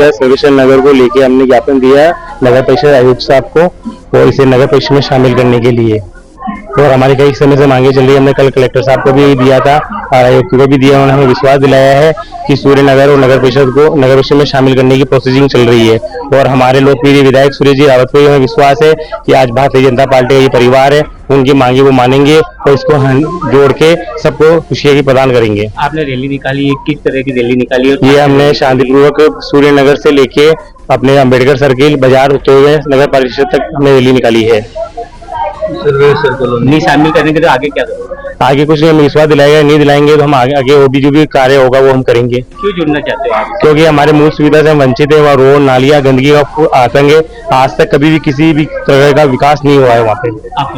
विधायक सर्वेश्वर नगर को लेके हमने ज्ञापन दिया नगर परिषद आयुक्त साहब को और इसे नगर परिषद में शामिल करने के लिए। और हमारी कई समय से मांगे चल रही है। हमने कल कलेक्टर साहब को भी दिया था और आयुक्त को भी दिया। उन्होंने हमें विश्वास दिलाया है कि सूर्य नगर और नगर परिषद को नगर परिषद में शामिल करने की प्रोसेसिंग चल रही है। और हमारे लोकप्रिय विधायक सूर्य जी रावत को हमें विश्वास है कि आज भारतीय जनता पार्टी का ये परिवार है, उनकी मांगे वो मानेंगे और इसको जोड़ के सबको खुशियां की प्रदान करेंगे। आपने रैली निकाली है, किस तरह की रैली निकाली है? ये हमने शांतिपूर्वक सूर्य नगर से लेके अपने अम्बेडकर सर्किल बाजार होते हुए नगर परिषद तक हमने रैली निकाली है। नहीं शामिल करने के तो आगे क्या करोगे? आगे कुछ नहीं, हम विश्वास दिलाएगा, नहीं दिलाएंगे तो हम आगे और भी जो भी कार्य होगा वो हम करेंगे। क्यों जुड़ना चाहते हो आप? क्योंकि हमारे मूल सुविधा से हम वंचित है। वहाँ रोड नालियाँ गंदगी का आतंक है। आज तक कभी भी किसी भी तरह का विकास नहीं हुआ है वहाँ पे।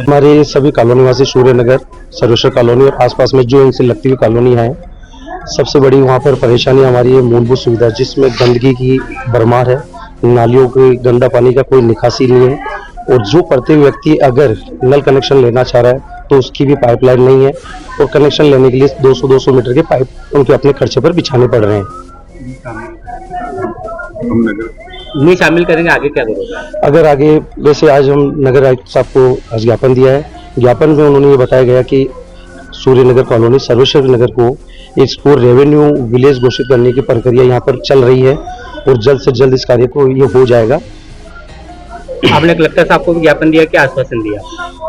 हमारे सभी कॉलोनी वासी सूर्य नगर, सर्वेश्वर कॉलोनी और आसपास में जो इनसे लगती हुई कॉलोनी है, सबसे बड़ी वहाँ पर परेशानी हमारी है मूलभूत सुविधा, जिसमें गंदगी की भरमार है। नालियों के गंदा पानी का कोई निकासी नहीं है। और जो प्रत्येक व्यक्ति अगर नल कनेक्शन लेना चाह रहा है तो उसकी भी पाइपलाइन नहीं है। और कनेक्शन लेने के लिए 200-200 मीटर के पाइप उनके अपने खर्चे पर बिछाने पड़ रहे हैं। नहीं शामिल करेंगे, आगे क्या करोगे? अगर आगे वैसे आज हम नगर आयुक्त साहब को आज ज्ञापन दिया है। ज्ञापन में उन्होंने ये बताया गया कि सूर्य नगर कॉलोनी सर्वेश्वर नगर को इसको रेवेन्यू विलेज घोषित करने की प्रक्रिया यहाँ पर चल रही है और जल्द से जल्द इस कार्य को ये हो जाएगा। आपने कलेक्टर साहब को भी ज्ञापन दिया, क्या आश्वासन दिया?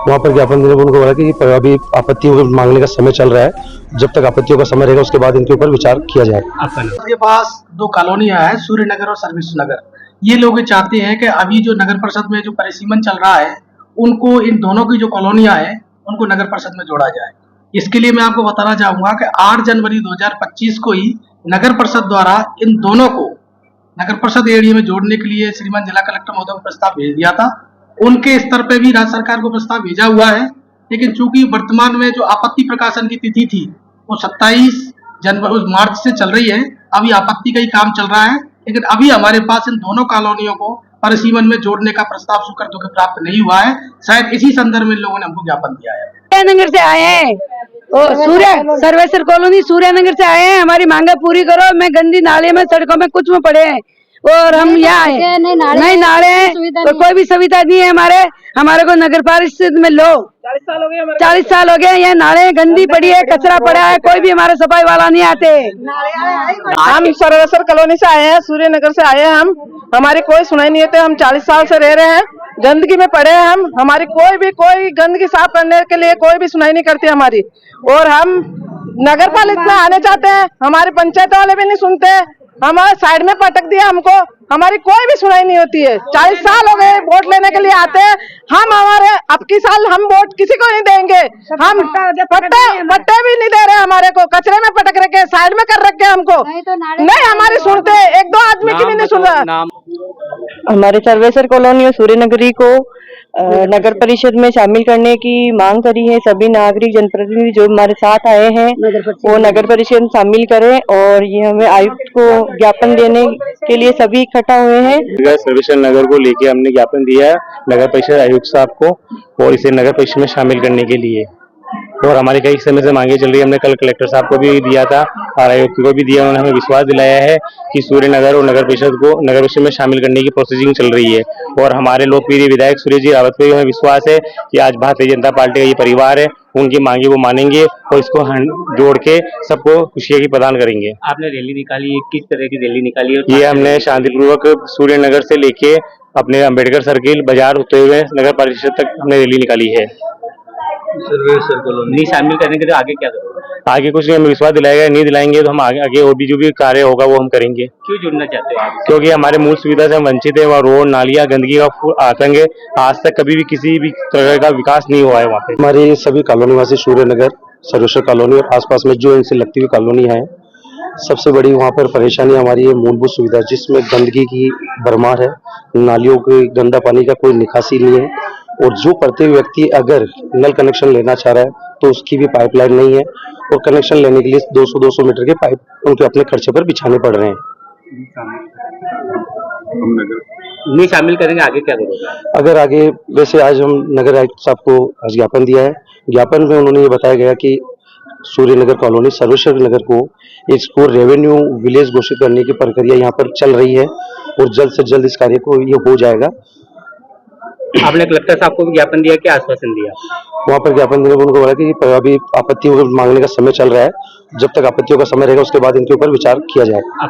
वहाँ पर ज्ञापन देने को उनको बोला कि अभी आपत्तियों को मांगने का समय चल रहा है, जब तक आपत्तियों का समय रहेगा उसके बाद इनके ऊपर विचार किया जाएगा। आपके पास दो कॉलोनियां हैं, सूर्य नगर और सर्वेश्वर नगर। ये लोग चाहते हैं कि अभी जो नगर परिषद में जो परिसीमन चल रहा है, उनको इन दोनों की जो कॉलोनियां हैं उनको नगर परिषद में जोड़ा जाए। इसके लिए मैं आपको बताना चाहूंगा कि 8 जनवरी 2025 को ही नगर परिषद द्वारा इन दोनों को नगर परिषद एरिया में जोड़ने के लिए श्रीमान जिला कलेक्टर महोदय को प्रस्ताव भेज दिया था। उनके स्तर पे भी राज्य सरकार को प्रस्ताव भेजा हुआ है, लेकिन चूंकि वर्तमान में जो आपत्ति प्रकाशन की तिथि थी वो 27 मार्च से चल रही है। अभी आपत्ति का ही काम चल रहा है, लेकिन अभी हमारे पास इन दोनों कॉलोनियों को परिसीमन में जोड़ने का प्रस्ताव स्वीकृत होकर प्राप्त नहीं हुआ है। शायद इसी संदर्भ में इन लोगों ने हमको ज्ञापन दिया है। नगर से आए हैं, सूर्य सर्वेश्वर कॉलोनी सूर्य नगर से आए हैं। हमारी मांगे पूरी करो। मैं गंदी नाले में सड़कों में कुछ में पड़े हैं और हम यहाँ आए नहीं नाले हैं और कोई भी सुविधा नहीं है। हमारे को नगर परिषद में लो 40 साल हो गए। यहाँ नाले गंदी पड़ी है, कचरा पड़ा है, कोई भी हमारे सफाई वाला नहीं आते। हम सर्वेश्वर कॉलोनी से आए हैं, सूर्य नगर से आए हैं। हमारी कोई सुनाई नहीं होती। हम 40 साल से रह रहे हैं, गंदगी में पड़े हैं हम। हमारी कोई गंदगी साफ करने के लिए कोई भी सुनाई नहीं करती हमारी। और हम नगर पालिका में आने चाहते हैं, हमारे पंचायत वाले भी नहीं सुनते। हमारे साइड में पटक दिया हमको, हमारी कोई भी सुनाई नहीं होती है। 40 साल हो गए वोट लेने के लिए आते हैं हम। हमारे अब की साल हम वोट किसी को नहीं देंगे। हम पट्टे भी नहीं दे रहे हमारे को, कचरे में पटक रखे, साइड में कर रखे हमको। नहीं हमारी सुनते, 1-2 आदमी की भी नहीं सुन रहा। हमारे सर्वेश्वर कॉलोनी और सूर्य नगरी को नगर परिषद में शामिल करने की मांग करी है। सभी नागरिक जनप्रतिनिधि जो हमारे साथ आए हैं वो नगर परिषद में शामिल करें। और ये हमें आयुक्त को ज्ञापन देने के लिए सभी इकट्ठा हुए हैं। सर्वेश्वर नगर को लेके हमने ज्ञापन दिया है नगर परिषद आयुक्त साहब को और इसे नगर परिषद में शामिल करने के लिए। और हमारी कई समय से मांगे चल रही है। हमने कल कलेक्टर साहब को भी दिया था और आयुक्त को भी दिया। उन्होंने हमें विश्वास दिलाया है कि सूर्य नगर और नगर परिषद को नगर परिषद में शामिल करने की प्रोसेसिंग चल रही है। और हमारे लोकप्रिय विधायक सूर्य जी रावत को हमें विश्वास है कि आज भारतीय जनता पार्टी का ये परिवार है, उनकी मांगे वो मानेंगे और इसको जोड़ के सबको खुशियां की प्रदान करेंगे। आपने रैली निकाली है, किस तरह की रैली निकाली है? ये हमने शांतिपूर्वक सूर्य नगर से लेके अपने अम्बेडकर सर्किल बाजार होते हुए नगर परिषद तक हमने रैली निकाली है। नहीं शामिल करने के तो आगे क्या करोगे? आगे कुछ नहीं, हम विश्वास दिलाएगा, नहीं दिलाएंगे तो हम आगे और भी जो भी कार्य होगा वो हम करेंगे। क्यों जुड़ना चाहते हो आप? क्योंकि हमारे मूल सुविधा से हम वंचित है। वहाँ रोड नालियाँ गंदगी का आतंक है। आज तक कभी भी किसी भी तरह का विकास नहीं हुआ है वहाँ पे। हमारी सभी कॉलोनी वासी सूर्य नगर, सर्वेश्वर कॉलोनी और आसपास में जो इनसे लगती हुई कॉलोनी है, सबसे बड़ी वहाँ पर परेशानी हमारी है मूलभूत सुविधा, जिसमें गंदगी की भरमार है। नालियों के गंदा पानी का कोई निकासी नहीं है। और जो प्रत्येक व्यक्ति अगर नल कनेक्शन लेना चाह रहा है तो उसकी भी पाइपलाइन नहीं है। और कनेक्शन लेने के लिए 200-200 मीटर के पाइप उनके अपने खर्चे पर बिछाने पड़ रहे हैं। नहीं शामिल करेंगे, आगे क्या करोगे? अगर आगे वैसे आज हम नगर आयुक्त साहब को आज ज्ञापन दिया है। ज्ञापन में उन्होंने ये बताया गया कि सूर्यनगर कॉलोनी सर्वेश्वर नगर को इसको रेवेन्यू विलेज घोषित करने की प्रक्रिया यहाँ पर चल रही है और जल्द से जल्द इस कार्य को ये हो जाएगा। आपने कलेक्टर साहब को भी ज्ञापन दिया, क्या आश्वासन दिया? वहाँ पर ज्ञापन देने को उनको बोला कि अभी आपत्तियों को मांगने का समय चल रहा है, जब तक आपत्तियों का समय रहेगा उसके बाद इनके ऊपर विचार किया जाएगा।